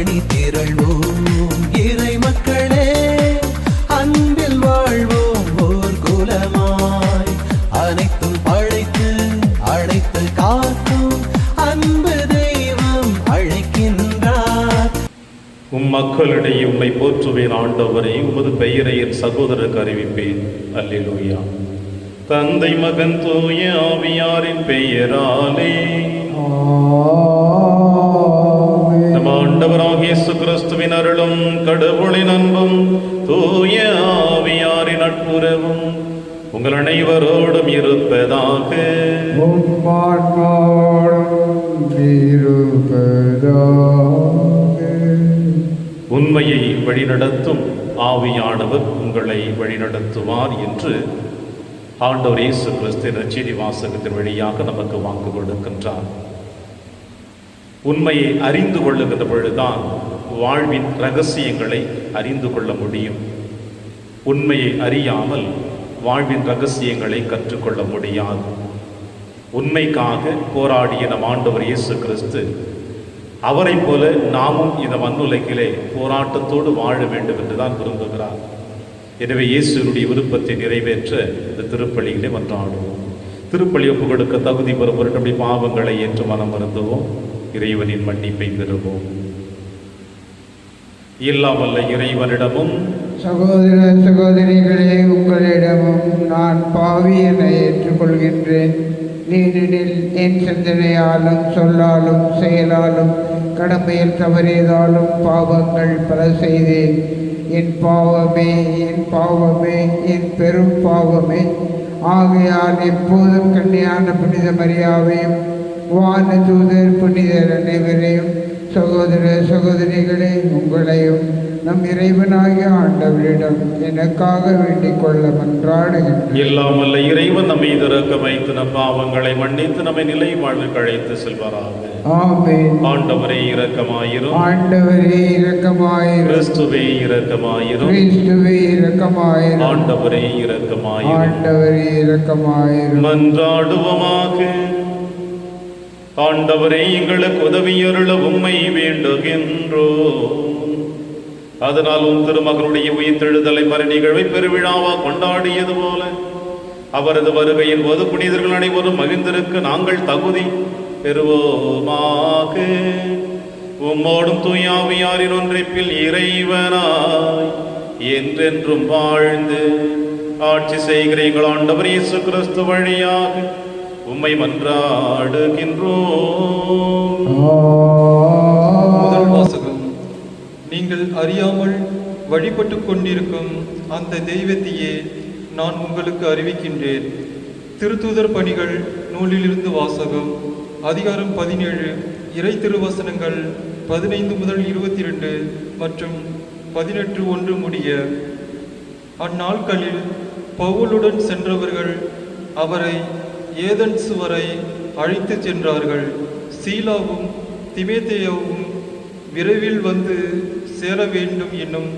அணி திரள்வோம் இறை மக்களே, அன்பில் வாழ்வோம் ஓர் குலமாய். அனைத்தும் படைத்து அழைத்து காக்கும் அன்பு தெய்வம் அழைக்கின்றார். மக்களிடையே உம்மை போற்றுவேன் ஆண்டவரை, உமது பெயரை என் சகோதரருக்கு அறிவிப்பேன். அல்லேலூயா. தந்தை மகன் தூய ஆவியாரின் பெயராலே நம் ஆண்டவராகிய இயேசு கிறிஸ்துவின் அருளும் கடவுளின் அன்பும் தூய ஆவியாரின் நட்புறவும் உங்கள் அனைவரோடும் இருப்பதாக. உண்மையை வழிநடத்தும் ஆவியானவர் உங்களை வழிநடத்துவார் என்று ஆண்டவர் இயேசு கிறிஸ்து நற்செய்தி வாசகத்தின் வழியாக நமக்கு வாக்கு கொடுக்கின்றார். உண்மையை அறிந்து கொள்ளுகின்ற பொழுதுதான் வாழ்வின் இரகசியங்களை அறிந்து கொள்ள முடியும். உண்மையை அறியாமல் வாழ்வின் இரகசியங்களை கற்றுக்கொள்ள முடியாது. உண்மைக்காக போராடிய நம் ஆண்டவர் இயேசு கிறிஸ்து அவரை போல நாமும் இந்த மண்ணுலகிலே போராட்டத்தோடு வாழ வேண்டும் என்றுதான் விரும்புகிறார். எனவே இயேசுனுடைய விருப்பத்தை நிறைவேற்ற இந்த திருப்பலியிலே மன்றாடுவோம். திருப்பலி ஒப்பு கொடுக்க தகுதி பெறும் நம்முடைய பாவங்களை ஏற்று மனம் வருந்துவோம். இறைவனின் மன்னிப்பை பெறுவோம். இல்லாமல்ல இறைவனிடமும் சகோதர சகோதரிகளே, உங்களிடமும் நான் பாவி என ஏற்றுக்கொள்கின்றேன். ஏனெனில் என் சிந்தனையாலும் சொல்லாலும் செயலாலும் கடமையில் தவறியதாலும் பாவங்கள் பல செய்தேன். என் பாவமே, என் பாவமே, என் பெரும் பாவமே. ஆகையால் எப்போதும் கன்னியான புனித மரியாவையும் வான தூதர் புனிதர் அனைவரையும், சகோதர சகோதரிகளே, உங்களையும் நம் இறைவனாகிய ஆண்டவரிடம் எனக்காக வேண்டிக் கொள்ள மன்றாடுகின்றேன். இல்லாமல்ல இறைவன் நம்மை இரக்கம் வைத்து நம் பாவங்களை மன்னித்து நம்மை நிலை வாழ்வுக்கு அழைத்து செல்வாராக. ஆமென். ஆண்டவரே இரக்கமாயிரும். ஆண்டவரே இரக்கமாயிரும். கிறிஸ்துவே இரக்கமாயிரும். கிறிஸ்துவே இரக்கமாயிரும். ஆண்டவரே இரக்கமாயிரும். ஆண்டவரே இரக்கமாயிரும். மன்றாடுவோமாக. ஆண்டவரே எங்களுக்கு உதவியருள உம்மை வேண்டுகின்றோம். அதனால் உன் திருமகனுடைய உயிர்த்தெழுதலை மறு நிகழ்வை பெருவிழாவாக கொண்டாடியது போல அவரது வருகையின் போது புனிதர்கள் அனைவரும் மகிழ்ந்திருக்க நாங்கள் தகுதி பெறுவோமாக. உம்மோடும் தூயாவியாரின் ஒன்றைப்பில் இறைவனாய் என்றென்றும் வாழ்ந்து ஆட்சி செய்கிற எங்கள் ஆண்டவர் இயேசு கிறிஸ்து வழியாக உம்மை மன்றாடுகின்றோம். முதல் வாசகம். நீங்கள் அறியாமல் வழிபட்டு கொண்டிருக்கும் அந்த தெய்வத்தையே நான் உங்களுக்கு அறிவிக்கின்றேன். திருத்தூதர் பணிகள் நூலிலிருந்து வாசகம். அதிகாரம் 17, இறை திருவசனங்கள் 15 முதல் 22 மற்றும் 18 முடிய. அந்நாட்களில் பவுலுடன் சென்றவர்கள் அவரை ஏதென்ஸ் வரை அழைத்து சென்றார்கள். சீலாவும் திமோத்தேயுவும் விரைவில் வந்து சேர வேண்டும் என்னும்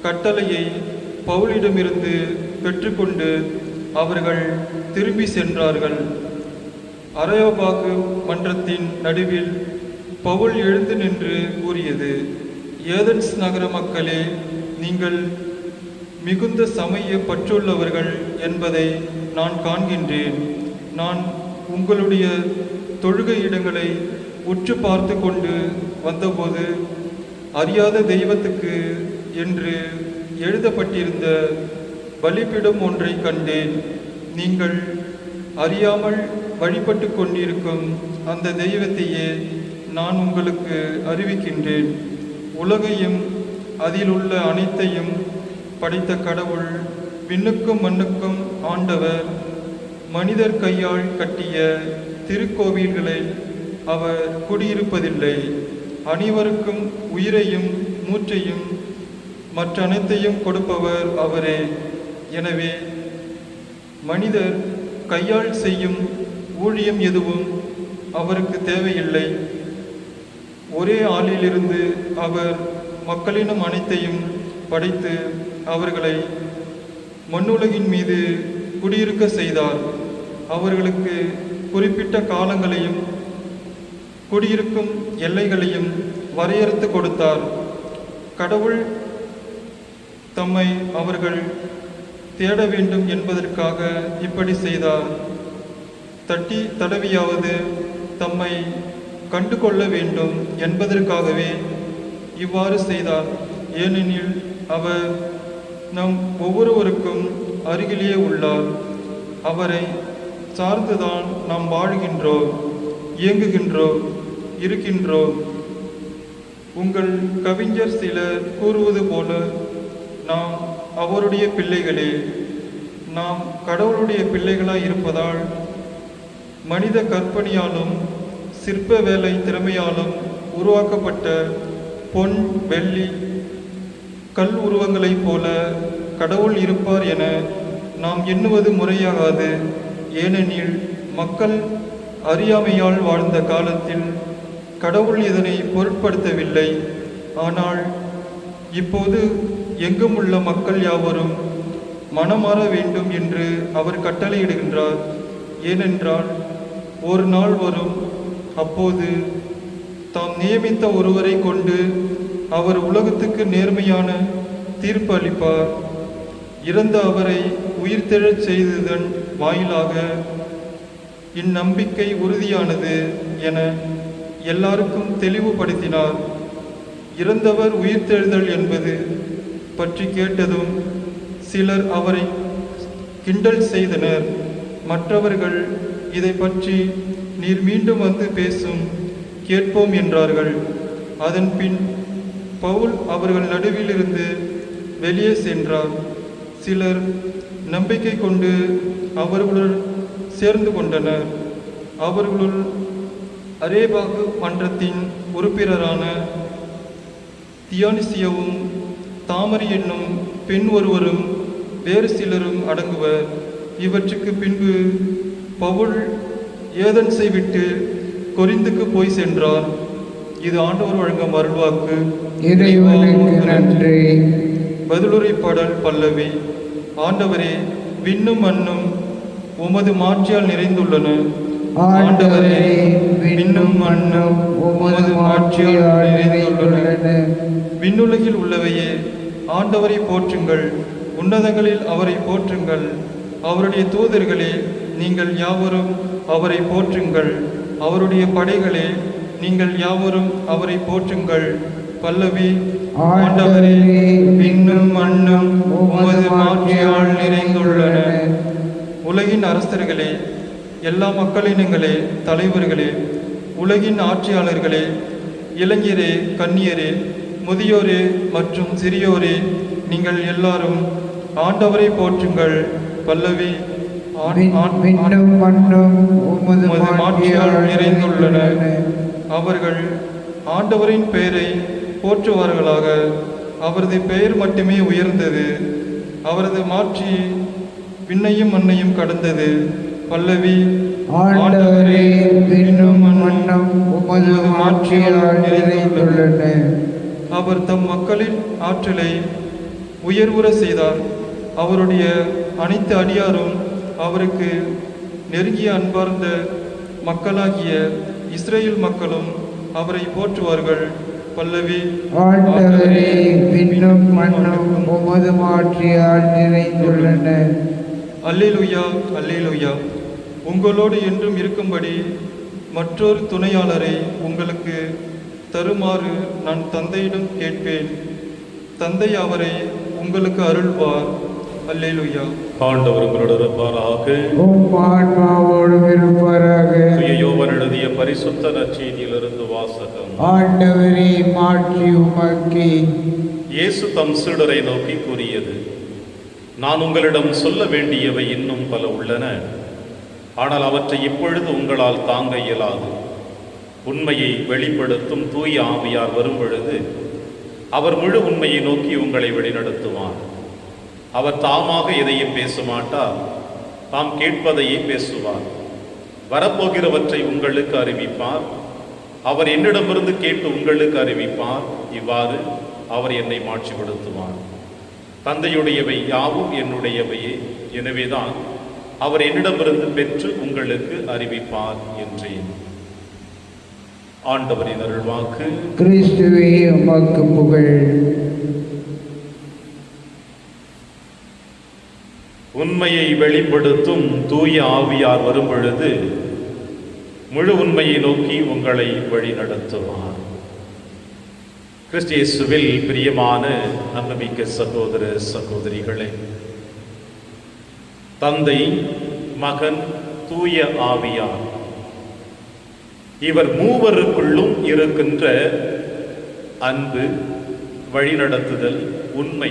கட்டளையை பவுலிடமிருந்து பெற்றுக்கொண்டு அவர்கள் திரும்பி சென்றார்கள். அரையோபாகு மன்றத்தின் நடுவில் பவுல் எழுந்து நின்று கூறியது, ஏதென்ஸ் நகர மக்களே, நீங்கள் மிகுந்த சமய பற்றுள்ளவர்கள் என்பதை நான் காண்கின்றேன். நான் உங்களுடைய தொழுகை இடங்களை உற்று பார்த்து கொண்டு வந்தபோது அறியாத தெய்வத்துக்கு என்று எழுதப்பட்டிருந்த பலிபீடம் ஒன்றை கண்டேன். நீங்கள் அறியாமல் வழிபட்டு கொண்டிருக்கும் அந்த தெய்வத்தையே நான் உங்களுக்கு அறிவிக்கின்றேன். உலகையும் அதில் உள்ள அனைத்தையும் படைத்த கடவுள், விண்ணுக்கும் மண்ணுக்கும் ஆண்டவர், மனிதர் கையால் கட்டிய திருக்கோவில்களை அவர் குடியிருப்பதில்லை. அனைவருக்கும் உயிரையும் மூச்சையும் மற்ற அனைத்தையும் கொடுப்பவர் அவரே. எனவே மனிதர் கையால் செய்யும் ஊழியம் எதுவும் அவருக்கு தேவையில்லை. ஒரே ஆளிலிருந்து அவர் மக்களினம் அனைத்தையும் படைத்து அவர்களை மண்ணுலகின் மீது குடியிருக்க செய்தார். அவர்களுக்கு குறிப்பிட்ட காலங்களையும் குடியிருக்கும் எல்லைகளையும் வரையறுத்து கொடுத்தார். கடவுள் தம்மை அவர்கள் தேட வேண்டும் என்பதற்காக இப்படி செய்தார். தட்டி தடவியாவது தம்மை கண்டு கொள்ள வேண்டும் என்பதற்காகவே இவ்வாறு செய்தார். ஏனெனில் அவர் நம் ஒவ்வொருவருக்கும் அருகிலேயே உள்ளார். அவரை சார்ந்துதான் நாம் வாழ்கின்றோம், இயங்குகின்றோம், இருக்கின்றோம். உங்கள் கவிஞர் சிலர் கூறுவது போல நாம் அவருடைய பிள்ளைகளே. நாம் கடவுளுடைய பிள்ளைகளாய் இருப்பதால் மனித கற்பனையாலும் சிற்ப வேலை திறமையாலும் உருவாக்கப்பட்ட பொன், வெள்ளி, கல் உருவங்களைப் போல கடவுள் இருப்பார் என நாம் எண்ணுவது முறையாகாது. ஏனெனில் மக்கள் அறியாமையால் வாழ்ந்த காலத்தில் கடவுள் இதனை பொருட்படுத்தவில்லை. ஆனால் இப்போது எங்கும் உள்ள மக்கள் யாவரும் மனமாற வேண்டும் என்று அவர் கட்டளையிடுகின்றார். ஏனென்றால் ஒரு நாள் வரும், அப்போது தாம் நியமித்த ஒருவரை கொண்டு அவர் உலகத்துக்கு நேர்மையான தீர்ப்பு அளிப்பார். இறந்த அவரை உயிர்த்தெழச் செய்ததன் வாயிலாக இந்நம்பிக்கை உறுதியானது என எல்லாருக்கும் தெளிவுபடுத்தினார். இறந்தவர் உயிர்த்தெழுதல் என்பது பற்றி கேட்டதும் சிலர் அவரை கிண்டல் செய்தனர். மற்றவர்கள் இதை பற்றி நீர் மீண்டும் வந்து பேசும், கேட்போம் என்றார்கள். அதன் பின் பவுல் அவர்கள் நடுவிலிருந்து வெளியே சென்றார். சிலர் நம்பிக்கை கொண்டு அவர்களுடன் சேர்ந்து கொண்டனர். அவர்களுள் அரேபாகு மன்றத்தின் உறுப்பினரான தியானிசியவும் தாமரி என்னும் பெண் ஒருவரும் வேறு சிலரும் அடங்குவர். இவற்றுக்கு பின்பு பவுல் ஏதென்ஸை விட்டு கொரிந்துக்கு போய் சென்றார். இது ஆண்டவர் வழங்கும் அருள்வாக்கு. இறைவனுக்கு நன்றி. பதிலுரை பாடல் பல்லவி. ஆண்டவரே, விண்ணும் மண்ணும் உமது மாட்சியால் நிறைந்துள்ளன. ஆண்டவரே, விண்ணும் மண்ணும் உமது மாட்சியால் நிறைந்துள்ளன. விண்ணுலகில் உள்ளவையே ஆண்டவரை போற்றுங்கள், உன்னதங்களில் அவரை போற்றுங்கள். அவருடைய தூதர்களே, நீங்கள் யாவரும் அவரை போற்றுங்கள். அவருடைய படைகளே, நீங்கள் யாவரும் அவரை போற்றுங்கள். பல்லவி. ஆண்டவரே, விண்ணும் மண்ணும் உமது மாட்சியால் நிறைந்துள்ளன. உலகின் அரசர்களே, எல்லா மக்களினங்களே, தலைவர்களே, உலகின் ஆட்சியாளர்களே, இளைஞரே, கன்னியரே, முதியோரே மற்றும் சிறியோரே, நீங்கள் எல்லாரும் ஆண்டவரை போற்றுங்கள். பல்லவி. விண்ணும் மண்ணும் உமது மாட்சியால் நிறைந்துள்ளன. அவர்கள் ஆண்டவரின் பெயரை போற்றுவார்களாக. அவரது பெயர் மட்டுமே உயர்ந்தது. அவரது மாட்சி விண்ணையும் மண்ணையும் கடந்தது. பல்லவி. ஆண்டவரே, விண்ணும் மண்ணும் உமது மாட்சியால் நிறைந்துள்ளன. அவர் தம் மக்களின் ஆற்றலை உயர்வுற செய்தார். அவருடைய அனைத்து அடியாரும் அவருக்கு நெருங்கிய அன்பார்ந்த மக்களாகிய இஸ்ரேல் மக்களும் அவரை போற்றுவார்கள். பல்லவி. ஆண்டவரே, விண்ணும் மண்ணும் உமது மாட்சியால் நிறைந்துள்ளன. அல்லேலூயா, அல்லேலூயா. உங்களோடு என்றும் இருக்கும்படி மற்றொரு துணையாளரை உங்களுக்கு தருமாறு நான் தந்தையிடம் கேட்பேன். தந்தை அவரை உங்களுக்கு அருள்வார். அல்லேலூயா. ஆண்டவர் உங்களோடு இருப்பாராக. உம் ஆன்மாவோடும் இருப்பாராக. தூய யோவான் எழுதிய பரிசுத்த நற்செய்தியிலிருந்து வாசகம். ஆண்டவரே, மாட்சி உமக்கே. இயேசு தம் சீடரை நோக்கி கூறியது, நான் உங்களிடம் சொல்ல வேண்டியவை இன்னும் பல உள்ளன, ஆனால் அவற்றை இப்பொழுது உங்களால் தாங்க இயலாது. உண்மையை வெளிப்படுத்தும் தூய ஆவியார் வரும் பொழுது அவர் முழு உண்மையை நோக்கி உங்களை வழிநடத்துவார். அவர் தாமாக எதையும் பேச மாட்டார், தாம் கேட்பதையே பேசுவார். வரப்போகிறவற்றை உங்களுக்கு அறிவிப்பார். அவர் என்னிடமிருந்து கேட்டு உங்களுக்கு அறிவிப்பார். இவ்வாறு அவர் என்னை மாட்சிப்படுத்துவார். தந்தையுடையவை யாவும் என்னுடையவையே, எனவேதான் அவர் என்னிடமிருந்து பெற்று உங்களுக்கு அறிவிப்பார் என்றேன். ஆண்டவரின் அருள்வாக்கு. கிறிஸ்துவே உமக்கு புகழ். உண்மையை வெளிப்படுத்தும் தூய ஆவியார் வரும் பொழுது முழு உண்மையை நோக்கி உங்களை வழிநடத்துவார். கிறிஸ்து இயேசுவில் பிரியமான அன்புமிக்க சகோதர சகோதரிகளே, தந்தை, மகன், தூய ஆவியார் இவர் மூவருக்குள்ளும் இருக்கின்ற அன்பு, வழிநடத்துதல், உண்மை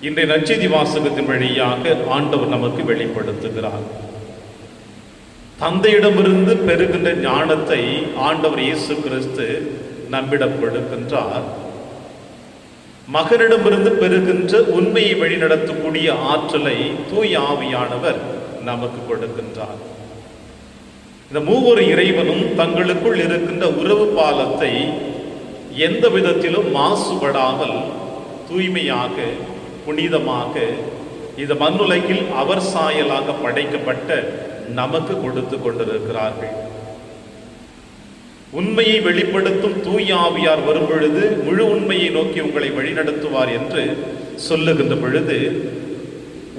இன்றைய நற்செய்தி வாசகத்தின் வழியாக ஆண்டவர் நமக்கு வெளிப்படுத்துகிறார். தந்தையிடமிருந்து பெறுகின்ற ஞானத்தை ஆண்டவர் இயேசு கிறிஸ்து நம்மிடம் கொடுக்கின்றார். மகனிடமிருந்து பெறுகின்ற உண்மையை வழிநடத்தக்கூடிய ஆற்றலை தூய ஆவியானவர் நமக்கு கொடுக்கின்றார். இந்த மூவொரு இறைவனும் தங்களுக்குள் இருக்கின்ற உறவு பாலத்தை எந்த விதத்திலும் மாசுபடாமல் தூய்மையாக, புனிதமாக இந்த மண்ணுலகில் அவர் சாயலாக படைக்கப்பட்ட நமக்கு கொடுத்து கொண்டிருக்கிறார்கள். உண்மையை வெளிப்படுத்தும் தூய ஆவியார் வரும் பொழுது முழு உண்மையை நோக்கி உங்களை வழிநடத்துவார் என்று சொல்லுகின்ற பொழுது,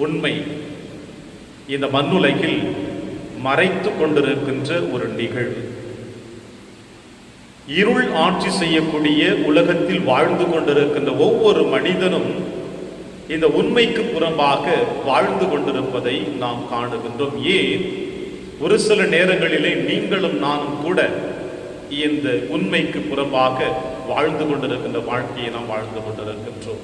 உண்மை இந்த மண்ணுலகில் மறைத்து கொண்டிருக்கின்ற ஒரு நிகழ்வு. இருள் ஆட்சி செய்யக்கூடிய உலகத்தில் வாழ்ந்து கொண்டிருக்கின்ற ஒவ்வொரு மனிதனும் இந்த உண்மைக்கு புறம்பாக வாழ்ந்து கொண்டிருப்பதை நாம் காணுகின்றோம். ஏன் ஒரு சில நேரங்களிலே நீங்களும் நானும் கூட இந்த உண்மைக்கு புறம்பாக வாழ்ந்து கொண்டிருக்கின்ற வாழ்க்கையை நாம் வாழ்ந்து கொண்டிருக்கின்றோம்.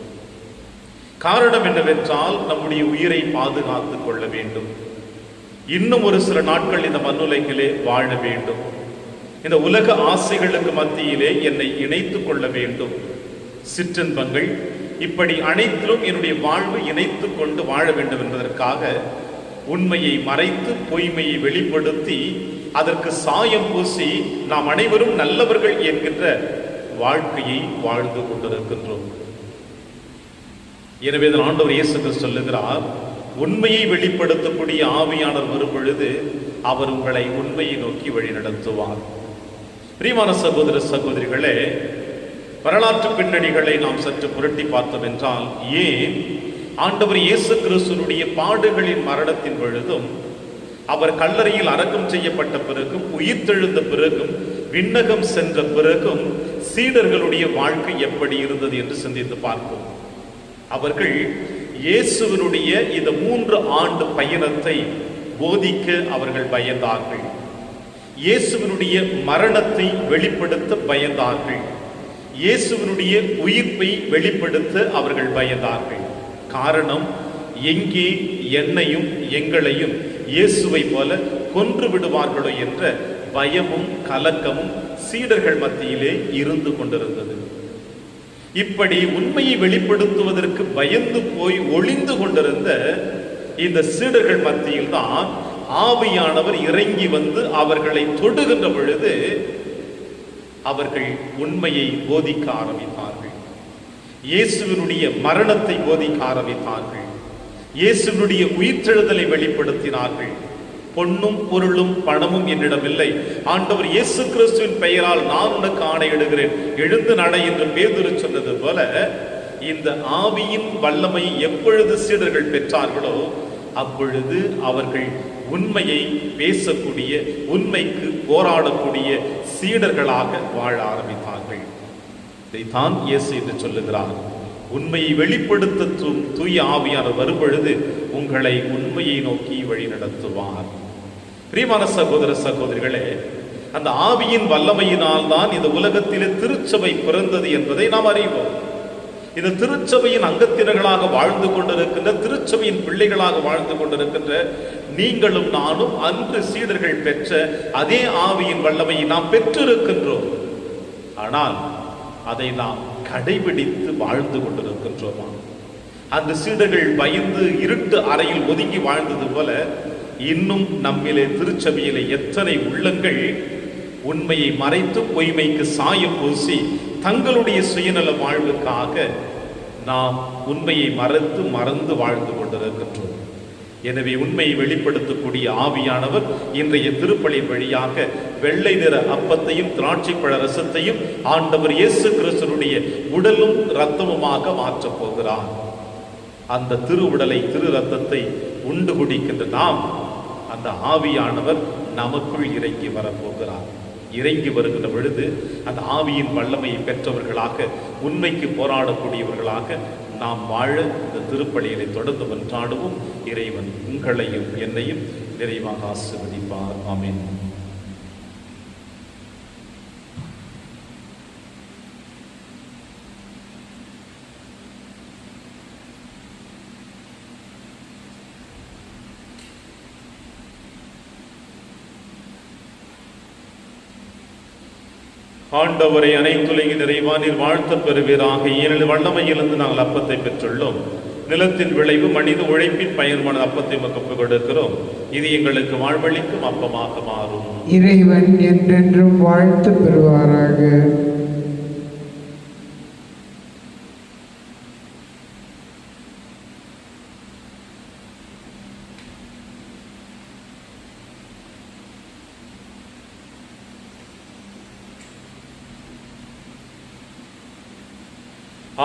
காரணம் என்னவென்றால், நம்முடைய உயிரை பாதுகாத்துக் கொள்ள வேண்டும். இன்னும் ஒரு சில நாட்கள் இந்த மண்ணுலகிலே வாழ வேண்டும். இந்த உலக ஆசைகளுக்கு மத்தியிலே என்னை இணைத்துக் கொள்ள வேண்டும். சிற்றின்பங்கள் இப்படி அனைத்திலும் என்னுடைய வாழ்வு இணைத்துக் கொண்டு வாழ வேண்டும் என்பதற்காக உண்மையை மறைத்து பொய்மையை வெளிப்படுத்தி அதற்கு சாயம் பூசி நாம் அனைவரும் நல்லவர்கள் என்கின்ற வாழ்க்கையை வாழ்ந்து கொண்டிருக்கின்றோம். எனவே ஆண்டவர் இயேசு கிறிஸ்து சொல்லுகிறார், உண்மையை வெளிப்படுத்தக்கூடிய ஆவியானவர் வரும் பொழுது அவர் உங்களை உண்மையை நோக்கி வழிநடத்துவார். பிரியமான சகோதர சகோதரிகளே, வரலாற்று பின்னணிகளை நாம் சற்று புரட்டி பார்த்தோம் என்றால், ஏன் ஆண்டவர் இயேசு கிறிஸ்துவினுடைய பாடுகளின் மரணத்தின் பொழுதும், அவர் கல்லறையில் அடக்கம் செய்யப்பட்ட பிறகும், உயிர்த்தெழுந்த பிறகும், விண்ணகம் சென்ற பிறகும் சீடர்களுடைய வாழ்க்கை எப்படி இருந்தது என்று சிந்தித்து பார்ப்போம். அவர்கள் இயேசுவினுடைய இந்த 3 ஆண்டு பயணத்தை போதிக்க அவர்கள் பயந்தார்கள். இயேசுவினுடைய மரணத்தை வெளிப்படுத்த பயந்தார்கள். இயேசுவினுடைய உயிர்ப்பை வெளிப்படுத்த அவர்கள் பயந்தார்கள். காரணம், எங்கே என்னையும் எங்களையும் இயேசுவை போல கொன்று விடுவார்களோ என்ற பயமும் கலக்கமும் சீடர்கள் மத்தியிலே இருந்து கொண்டிருந்தது. இப்படி உண்மையை வெளிப்படுத்துவதற்கு பயந்து போய் ஒளிந்து கொண்டிருந்த இந்த சீடர்கள் மத்தியில் தான் ஆவியானவர் இறங்கி வந்து அவர்களை தொடுகின்ற பொழுது அவர்கள் உண்மையை போதிக்க ஆரம்பித்தார்கள். இயேசுவினுடைய மரணத்தை போதிக்க ஆரம்பித்தார்கள். இயேசுவினுடைய உயிர்த்தெழுதலை வெளிப்படுத்தினார்கள். பொன்னும் பொருளும் பணமும் என்னிடம் இல்லை, ஆண்டவர் இயேசு கிறிஸ்துவின் பெயரால் நான் உனக்கு ஆணையிடுகிறேன், எழுந்து நட என்று பேதுரு சொன்னது போல, இந்த ஆவியின் வல்லமை எப்பொழுது சீடர்கள் பெற்றார்களோ அப்பொழுது அவர்கள் உண்மையை பேசக்கூடிய, உண்மைக்கு போராடக்கூடிய சீடர்களாக வாழ ஆரம்பித்தார்கள். இதைத்தான் இயேசு என்று சொல்லுகிறார். உண்மையை வெளிப்படுத்தும் தூய ஆவியானவர் வரும் பொழுது உங்களை உண்மையை நோக்கி வழி நடத்துவார். பிரியமான சகோதர சகோதரிகளே, அந்த ஆவியின் வல்லமையினால் தான் இந்த உலகத்திலே திருச்சபை பிறந்தது என்பதை நாம் அறிவோம். இந்த திருச்சபையின் அங்கத்தினர்களாக வாழ்ந்து கொண்டிருக்கின்ற, திருச்சபையின் பிள்ளைகளாக வாழ்ந்து கொண்டிருக்கின்ற நீங்களும் நானும் அன்று சீடர்கள் பெற்ற அதே ஆவியின் வல்லமையை நாம் பெற்றிருக்கின்றோம். ஆனால் அதை நாம் கடைபிடித்து வாழ்ந்து கொண்டிருக்கின்றோமா? அந்த சீடர்கள் பயந்து இருட்டு அறையில் ஒதுங்கி வாழ்ந்தது போல இன்னும் நம்மிலே திருச்சபையிலே எத்தனை உள்ளங்கள் உண்மையை மறைத்து பொய்மைக்கு சாயம் பூசி தங்களுடைய சுயநல வாழ்வுக்காக நாம் உண்மையை மறந்து வாழ்ந்து கொண்டிருக்கின்றோம். எனவே உண்மையை வெளிப்படுத்தக்கூடிய ஆவியானவர் இன்றைய திருப்பலி வழியாக வெள்ளை நிற அப்பத்தையும் திராட்சை பழ ரசத்தையும் ஆண்டவர் இயேசு கிறிஸ்துவினுடைய உடலும் இரத்தமுமாக மாற்றப் போகிறார். அந்த திருவுடலை திரு ரத்தத்தை உண்டு குடிக்கின்ற நாம் அந்த ஆவியானவர் நமக்குள் இறங்கி வரப்போகிறார். இறங்கி வருகின்ற பொழுது அந்த ஆவியின் வல்லமையை பெற்றவர்களாக உண்மைக்கு போராடக்கூடியவர்களாக நாம் வாழ இந்த திருப்பலியினை தொடர்ந்து மன்றாடுவோம். இறைவன் உங்களையும் என்னையும் நிறைவாக ஆசீர்வதிப்பார். ஆமென். ஆண்டவரை அனைத்துலகின் நிறைவானில் வாழ்த்த பெறுவீராக. ஏனெனில் வல்லமையிலிருந்து நாங்கள் அப்பத்தை பெற்றுள்ளோம். நிலத்தின் விளைவு மனித உழைப்பின் பயன்மான அப்பத்தை மக்கப்பு கொடுக்கிறோம். இது எங்களுக்கு வாழ்வளிக்கும் அப்பமாக மாறும். இறைவன் என்றென்றும் வாழ்த்து பெறுவாராக.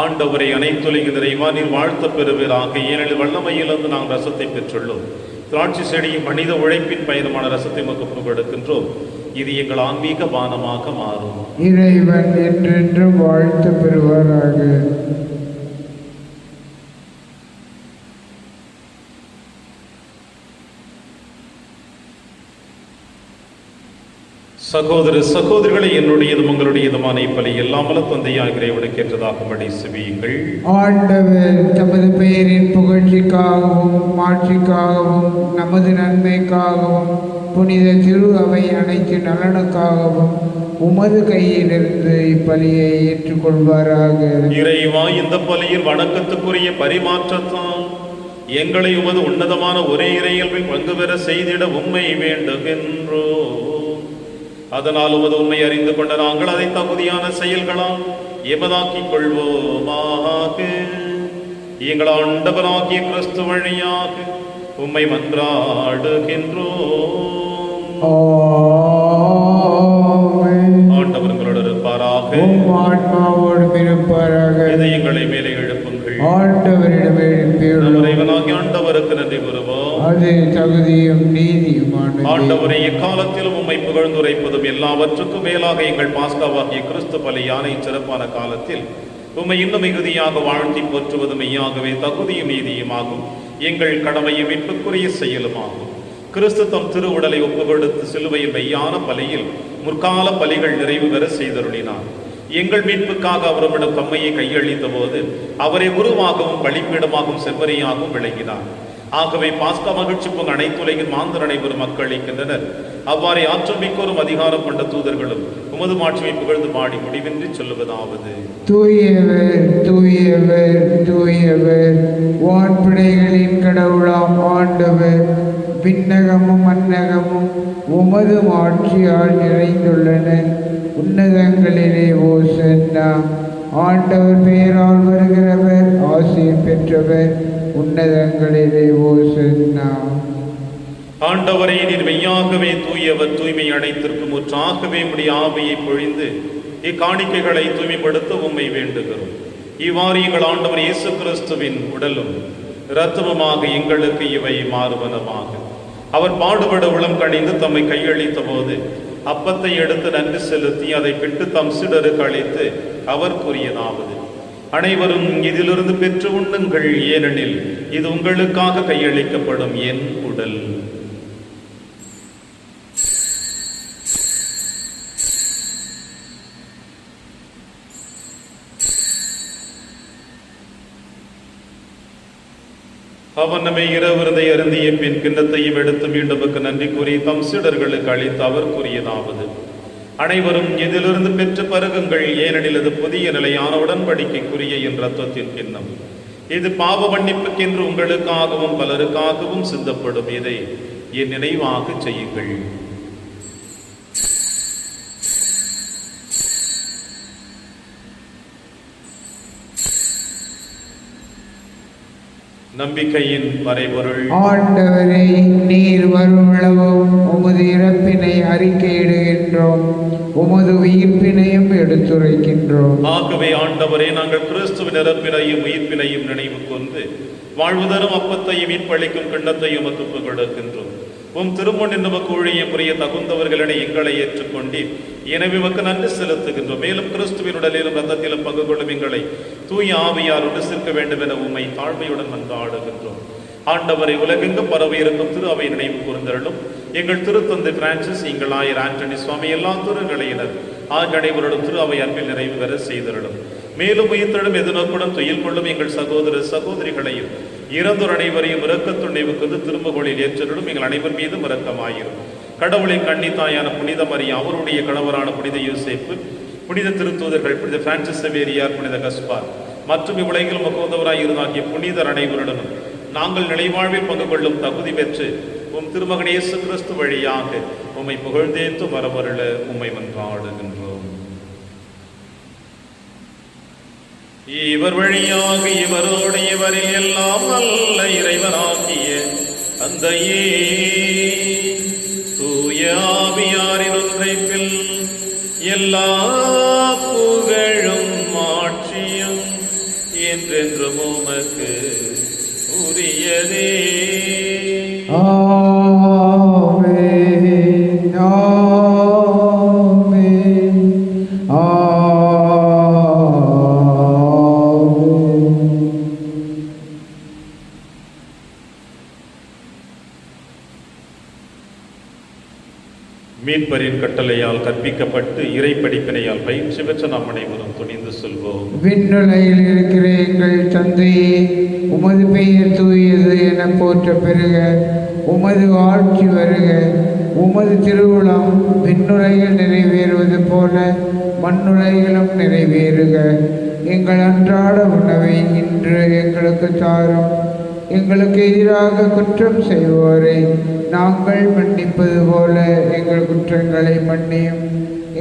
ஆண்டவரை அனைத்துலகின் நிறைவானில் வாழ்த்த பெறுவீராக. ஏனெனில் வல்லமையிலிருந்து நாங்கள் ரசத்தை பெற்றுள்ளோம். திராட்சை செடியும் மனித உழைப்பின் பயணமான ரசத்தை மக்கப்பு கொடுக்கின்றோம். இது எங்கள் ஆன்மீக பானமாக மாறும். இறைவன் என்றென்றும் வாழ்த்து பெறுவாராக. சகோதர சகோதரிகளை, என்னுடையதும் உங்களுடையதுமான இப்பலி எல்லாமல தந்தையாக இறைவனுக்கு ஏற்றதாகும்படி செவியுங்கள். ஆண்டவர் தமது பெயரின் புகழ்ச்சிக்காகவும் மாட்சிக்காகவும் நமது நன்மைக்காகவும் புனித திரு அவை அனைத்து நலனுக்காகவும் உமது கையிலிருந்து இப்பலியை ஏற்றுக்கொள்வாராக. இறைவா, இந்த பலியில் வணக்கத்துக்குரிய பரிமாற்றத்தால் எங்களை உமது உன்னதமான ஒரே இறையல்பில் பங்கு பெற செய்திட உம்மை வேண்டுகின்றோம். அதனால் உமது உண்மை அறிந்து கொண்ட நாங்கள் அதை தகுதியான செயல்களால் எமதாக்கிக் கொள்வோமாக. எங்கள் ஆண்டவராகிய கிறிஸ்து வழியாக உம்மை மன்றாடுகின்றோம். ஆண்டவர்களோடு இருப்பாராக. ஆன்மாவோடும் இருப்பாராக. இதயங்களை மேலே எழுப்புங்கள். ஆண்டவரிடம் எழுப்பியுள்ளோம். இறைவனாகிய ஆண்டவருக்கு நன்றி கூறுவோம். அது தகுதியும் நீதியுமானது. ஆண்டவரை எக்காலத்திலும் உம்மை புகழ்ந்துரைப்பதும் எல்லாவற்றுக்கும் மேலாக எங்கள் பாஸ்காவாகிய கிறிஸ்து பலியான இச்சிறப்பான காலத்தில் உம்மை இன்னும் மிகுதியாக வாழ்த்தி போற்றுவதும் மெய்யாகவே தகுதியும் நீதியுமாகும். எங்கள் கடமையும் மீட்புக்குரிய செயலுமாகும். கிறிஸ்து தம் திரு உடலை ஒப்புக்கொடுத்து சிலுவையில் மெய்யான பலியில் முற்கால பலிகள் நிறைவு பெற செய்தருளினார். எங்கள் மீட்புக்காக அவரிடம் தம்மையை கையளித்த போது அவரை உருவாகவும் பலிப்பீடமாகவும் செவ்வரியாகவும் விளங்கினார். ஆகவே பாஸ்கா மகிழ்ச்சி பொங்க அனைத்துலகின் மாந்தர் அனைவரும் மக்களிக்கின்றனர். அவ்வாறே ஆற்றல் மிக்கோரும் அதிகாரம் கொண்ட தூதர்களும் உமது மாட்சியை புகழ்ந்து பாடி முடிவின்றி சொல்லுவதாவது: தூயவர் தூயவர் தூயவர், வான்படைகளின் கடவுளாம் ஆண்டவர். விண்ணகமும் மன்னகமும் உமது ஆட்சியால் நிறைந்துள்ளன. உன்னதங்களிலே ஓசன்னா. ஆண்டவர் பெயரால் வருகிறவர் ஆசீர் பெற்றவர். உன்னதங்களிலே ஓசன்னா. ஆண்டவரே, நீர் மெய்யாகவே தூயவர். தூய்மை அனைத்திற்கும் முற்றாகவே உம்முடைய ஆவியை பொழிந்து இக்காணிக்கைகளை தூய்மைப்படுத்த உம்மை வேண்டுகிறோம். இவ்வாறு எங்கள் ஆண்டவர் இயேசு கிறிஸ்துவின் உடலும் இரத்தமுமாக எங்களுக்கு இவை மாறுவனமாக. அவர் பாடுபட உளம் கணிந்து தம்மை கையளித்த போது அப்பத்தை எடுத்து நன்றி செலுத்தி அதை பிட்டு தம் சீடருக்கு அளித்து அவர் கூறியதாவது: அனைவரும் இதிலிருந்து பெற்று உண்ணுங்கள், ஏனெனில் இது உங்களுக்காக கையளிக்கப்படும் என் உடல். அவர் நம்மை இரவிருந்தை அருந்திய பின் கிண்ணத்தையும் எடுத்து மீண்டுமுக்கு நன்றி கூறி தம் சீடர்களுக்கு அளித்து அவர் கூறியதாவது: அனைவரும் இதிலிருந்து பெற்று பருகுங்கள், ஏனெனில் இது புதிய நிலையான உடன்படிக்கைக்குரிய என் இரத்தத்தின் கிண்ணம். இது பாவ மன்னிப்புக்கென்று உங்களுக்காகவும் பலருக்காகவும் சிந்தப்படும். இதை என் நினைவாக செய்யுங்கள். நம்பிக்கையின் மறைபொருள். ஆண்டவரே, நீர் வருமளவும் உமது இறப்பினை அறிக்கையிடுகின்றோம், உமது உயிர்ப்பினையும் எடுத்துரைக்கின்றோம். ஆகவே ஆண்டவரே, நாங்கள் கிறிஸ்துவின் இறப்பினையும் உயிர்ப்பினையும் நினைவு கொண்டு வாழ்வு தரும் அப்பத்தையும் மீட்பளிக்கும் கிண்ணத்தையும் உமக்கு கொடுக்கின்றோம். உம் திருமண் நமக்கு ஊழியம் புரிய தகுந்தவர்களிட எங்களை ஏற்றுக்கொண்டீர். எனவே உமக்கு நன்றி செலுத்துகின்றோம். மேலும் கிறிஸ்துவின் உடலிலும் ரத்தத்திலும் பங்கு கொள்ளும் எங்களை தூய ஆவியாரோடு சேர்க்க வேண்டும் என உம்மை தாழ்மையுடன் மன்றாடுகின்றோம். ஆண்டவரை, உலகெங்கும் பரவி இருக்கும் திரு அவை நினைவு கூர்ந்தருளும். எங்கள் திருத்தந்தை பிரான்சிஸ், எங்கள் ஆயர் ஆண்டனி சுவாமி, எல்லா திருநிலையினர் ஆகிய அனைவரோடும் திரு அவை அன்பில் நிறைவு பெற செய்தருளும். மேலும் உயிர்த்தெழும் எதிர்நோக்குடன் துயில் கொள்ளும் எங்கள் சகோதர சகோதரிகளையும் இறந்தோர் அனைவரையும் இரக்கத்துணைவுக்கு திருமகளில் ஏற்றருளும். எங்கள் அனைவர் மீதும் இரக்கமாயிரும். கடவுளின் கன்னித்தாயான புனித மரியா, அவருடைய கணவரான புனித யோசேப்பு, புனித திருத்தூதர்கள் புனித பிரான்சிஸ் சேவேரியார், புனித கஸ்பார் மற்றும் இவ்வுலகில் முகவந்தவராய் இருந்தாகிய புனிதர் அனைவருடனும் நாங்கள் நிலைவாழ்வில் பங்கு கொள்ளும் தகுதி பெற்று உம் திருமகன் இயேசு கிறிஸ்து வழியாக உம்மை புகழ்ந்தேத்து வரவருள உம்மை மன்றாடுகின்றோம். இவர் வழியாக இவரோடு இவரில் எல்லாம் நல்ல இறைவனாகிய தந்தையே, தூய ஆவியாரின் ஒன்றைப்பில் எல்லா புகழும் ஆட்சியும் என்றென்றும் உமக்கு உரியதே. ஆமென், ஆமென், ஆமென். மீட்பரின் கட்டளையால் கற்பிக்கப்பட்டு இறை படிப்பினையால் பயிற்சி பெற்ற நாம் அனைவரும் துணிந்து சொல்வோம். விண்ணுலகில் இருக்கிற எங்கள் தந்தையே, உமது பெயர் தூயது என போற்ற பெருக, உமது ஆட்சி வருக, உமது திருவுளம் விண்ணுலகில் நிறைவேறுவது போல மண்ணுலகிலும் நிறைவேறுக. எங்கள் அன்றாட உணவை இன்று எங்களுக்கு தாரும். எங்களுக்கு எதிராக குற்றம் செய்வோரை நாங்கள் மன்னிப்பது போல எங்கள் குற்றங்களை மன்னியும்.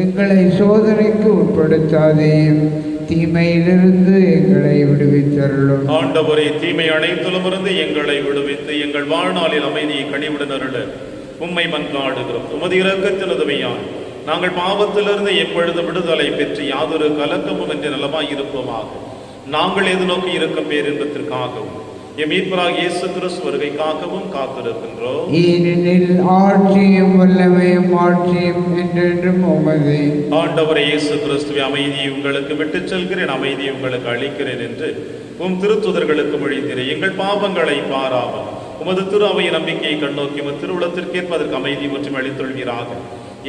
எங்களை சோதனைக்கு உட்படுத்தாதேயும், தீமையிலிருந்து எங்களை விடுவித்தருளும். ஆண்டவரே, தீமை அனைத்திலுமிருந்து எங்களை விடுவித்து எங்கள் வாழ்நாளில் அமைதியை கனிவுடன் அருள உம்மை மன்றாடுகிறோம். உமது இரக்கத்தின் உதவியால் நாங்கள் பாவத்திலிருந்து எப்பொழுது விடுதலை பெற்று யாதொரு கலக்கமும் என்று நலமாய் இருப்போமாக. நாங்கள் எதிர்நோக்கி இருக்கும் பேரின்பத்திற்காகவும் எம் மீட்பராகிய இயேசு கிறிஸ்து வருகைக்காகவும் காத்திருக்கின்றோம். ஏனெனில் ஆட்சியும் வல்லமையும் ஆட்சியும் என்றென்றும் உமதே. ஆண்டவரே இயேசு கிறிஸ்துவை, அமைதியை உங்களுக்கு விட்டுச் செல்கிறேன், அமைதியை உங்களுக்கு அளிக்கிறேன் என்று உம் திருத்துதர்களுக்கு மொழிந்தீரே. எங்கள் பாவங்களை பாராமல் உமது திரு அவையை நம்பிக்கையை கண்ணோக்கி உமது திருவுளத்திற்கேற்ப அதற்கு அமைதி மற்றும் அளித்தொள்வீராக.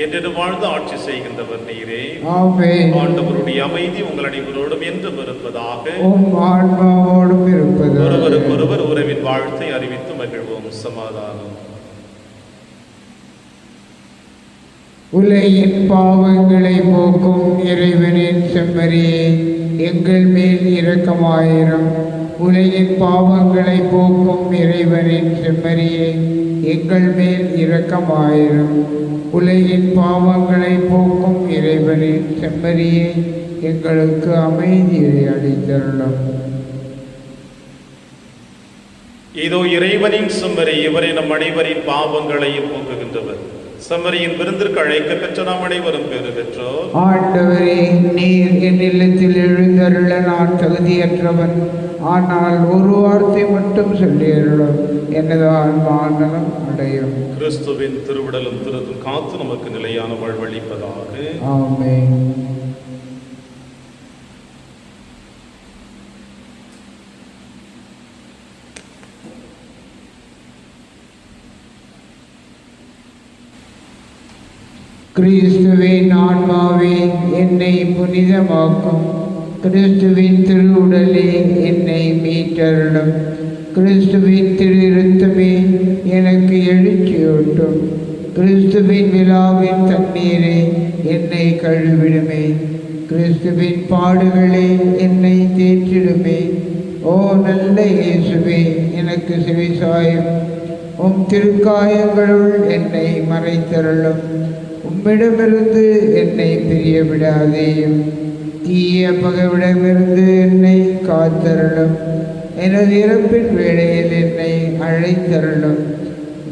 என்று வாழ்ந்து ஆட்சி செய்கின்றவர் நீரே. ஆமென். ஆண்டவருடைய அமைதி உங்கள் அனைவரோடும் என்றும் இருப்பதாக. ஆன்மாவோடும் இருப்பதாக. ஒருவருக்கொருவர் உறவின் வாழ்த்தை அறிவித்து மகிழ்வோம். சமாதானம். உலகின் பாவங்களை போக்கும் இறைவனின் செம்மறியே, எங்கள் மேல் இரக்கமாயிரம். உலகின் பாவங்களை போக்கும் இறைவனின் செம்மறியே, எங்கள் மேல் இரக்கமாயிரம். உலகின் பாவங்களை போக்கும் இறைவனின் செம்மறியே, எங்களுக்கு அமைதியை அளித்தருளும். இதோ இறைவனின் செம்மறி, இவரை நம் அனைவரின் பாவங்களையும் போக்குகின்றவர். செம்மறியின் விருந்திற்கு அழைக்க பெற்ற நாம் அனைவரும் பேறு பெற்றோர். ஆண்டவரே, நீர் என் இல்லத்தில் எழுந்தருள நான் தகுதியற்றவன். ஆனால் ஒரு வார்த்தை மட்டும் சொல்லியருளும், எனது ஆன்மானலம் அடையும். கிறிஸ்துவின் திருவுடலும் திருதும் காத்து நமக்கு நிலையான வாழ்வளிப்பதாக. ஆமென். கிறிஸ்துவின் ஆன்மாவே என்னை புனிதமாக்கும். கிறிஸ்துவின் திருவுடலே என்னை மீட்டருளும். கிறிஸ்துவின் திரு இரத்தமே எனக்கு எழுச்சியூட்டும். கிறிஸ்துவின் விழாவின் தண்ணீரே என்னை கழுவிடுமே. கிறிஸ்துவின் பாடுகளே என்னை தேற்றிடுமே. ஓ நல்ல இயேசுவே, எனக்கு செவிசாயும். உம் திருக்காயங்களுள் என்னை மறைத்தருளும். உம்மிடமிருந்து என்னை பிரிய விடாதேயும். தீய பகைவிடமிருந்து என்னை காத்தருளும். எனது இறப்பின் வேளையில் என்னை அழைத்தருளும்.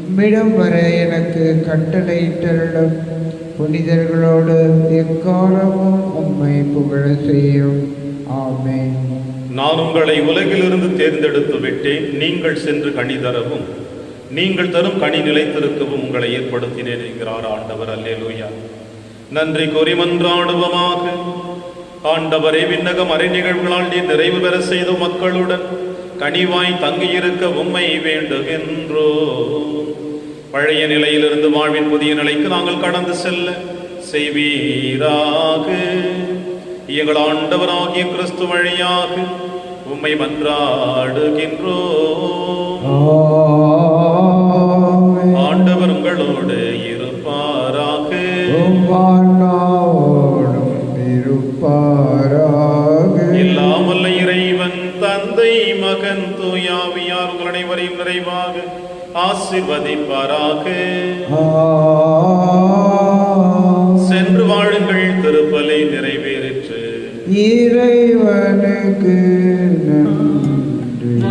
உம்மிடம் வர எனக்கு கட்டளையிட்டருளும். புனிதர்களோடு எக்காலமும் உம்மை புகழ செய்யும். ஆமென். நான் உங்களை உலகிலிருந்து தேர்ந்தெடுத்து விட்டேன். நீங்கள் சென்று கனி தரவும் நீங்கள் தரும் கனி நிலைத்திருக்கவும் உங்களை ஏற்படுத்தினேன் என்கிறார் ஆண்டவர். அல்லேலூயா. நன்றி கூறி மன்றாடுவோமாக. ஆண்டவரே, விண்ணகம் அரை நிகழ்வுகளால் நீர் நிறைவு பெற செய்த மக்களுடன் கனிவாய் தங்கியிருக்க உம்மை வேண்டுகின்றோ. பழைய நிலையிலிருந்து வாழ்வின் புதிய நிலைக்கு நாங்கள் கடந்து செல்ல செய்வீராக. எங்கள் ஆண்டவராகிய கிறிஸ்து வழியாக உம்மை மன்றாடுகின்றோ. ஆண்டவர் உங்களோடு இருப்பாராக. எல்லாம் வல்ல இறைவன் தந்தை, மகன், தூய ஆவியார் உங்கள் அனைவரையும் நிறைவாக ஆசீர்வதிப்பாராக. சென்று வாழுங்கள். திருப்பலி நிறைவேறிற்று. இறைவனுக்கு நன்றி.